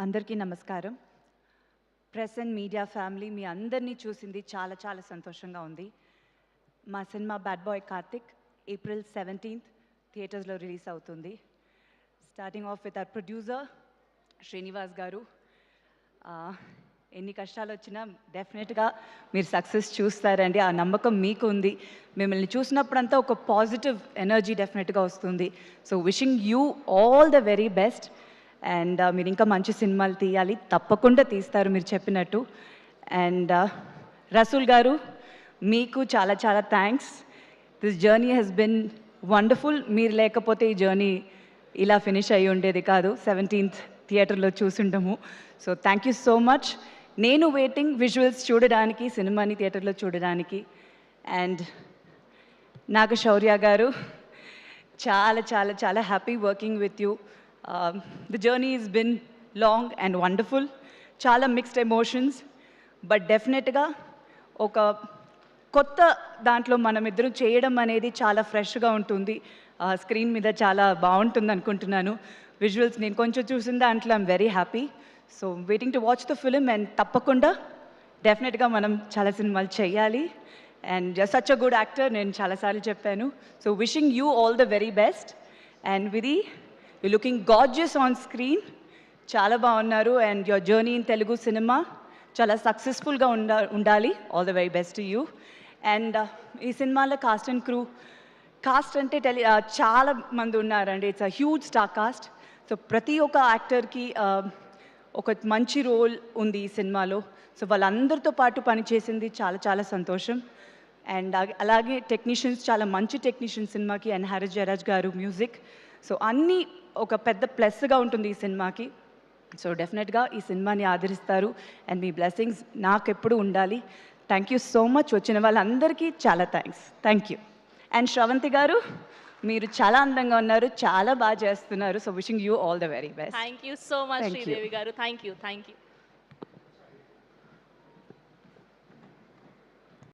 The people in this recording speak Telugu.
అందరికీ నమస్కారం. ప్రెస్ అండ్ మీడియా ఫ్యామిలీ మీ అందరినీ చూసింది చాలా చాలా సంతోషంగా ఉంది. మా cinema bad boy Karthik April 17th థియేటర్స్లో రిలీజ్ అవుతుంది. Starting of with our producer Srinivas గారు. ఎన్ని కష్టాలు వచ్చినా డెఫినెట్గా మీరు సక్సెస్ చూస్తారండి, ఆ నమ్మకం మీకు ఉంది. మిమ్మల్ని చూసినప్పుడంతా ఒక పాజిటివ్ ఎనర్జీ డెఫినెట్గా వస్తుంది. So wishing you all the very best. And మీరు ఇంకా మంచి సినిమాలు తీయాలి, తప్పకుండా తీస్తారు మీరు చెప్పినట్టు. అండ్ రసూల్ గారు, మీకు చాలా చాలా thanks. This journey has been wonderful. మీరు లేకపోతే ఈ జర్నీ ఇలా ఫినిష్ అయ్యి ఉండేది కాదు. 17th థియేటర్లో చూసుండము. So thank you so much. నేను వెయిటింగ్ విజువల్స్ చూడడానికి, సినిమాని థియేటర్లో చూడడానికి. అండ్ నాగ శౌర్య గారు, చాలా చాలా చాలా happy working with you. The journey has been long and wonderful. చాలా మిక్స్డ్ ఎమోషన్స్, బట్ డెఫినెట్గా ఒక కొత్త దాంట్లో మనం ఇద్దరం చేయడం అనేది చాలా ఫ్రెష్గా ఉంటుంది. స్క్రీన్ మీద చాలా బాగుంటుంది అనుకుంటున్నాను. విజువల్స్ నేను కొంచెం చూసిన దాంట్లో I'm very happy. So waiting to watch the film. And తప్పకుండా డెఫినెట్గా మనం చాలా సినిమాలు చేయాలి. And such a good actor, నేను చాలాసార్లు చెప్పాను. So wishing you all the very best. And Vidhi, you looking gorgeous on screen, చాలా బాగున్నారు. And your journey in Telugu cinema చాలా సక్సెస్ఫుల్గా ఉండాలి. All the very best to you. And ఈ సినిమాలో కాస్ట్ అండ్ క్రూ, కాస్ట్ అంటే చాలా మంది ఉన్నారండి. It's a huge star cast. So ప్రతి ఒక్క యాక్టర్కి ఒక మంచి రోల్ ఉంది ఈ సినిమాలో. సో వాళ్ళందరితో పాటు పనిచేసింది చాలా చాలా సంతోషం. అండ్ అలాగే టెక్నీషియన్స్, చాలా మంచి టెక్నీషియన్స్ సినిమాకి. అండ్ హారిస్ జయరాజ్ గారు మ్యూజిక్. సో అన్నీ ఒక పెద్ద ప్లస్గా ఉంటుంది ఈ సినిమాకి. సో డెఫినెట్గా ఈ సినిమాని ఆదరిస్తారు. అండ్ మీ బ్లెస్సింగ్స్ నాకు ఎప్పుడు ఉండాలి. Thank you so much. వచ్చిన వాళ్ళందరికీ చాలా thanks. Thank you. And Sravanthi garu, మీరు చాలా అందంగా ఉన్నారు, చాలా బాగా చేస్తున్నారు. So wishing you all the very best. Thank you so much Sridevi garu. Thank you.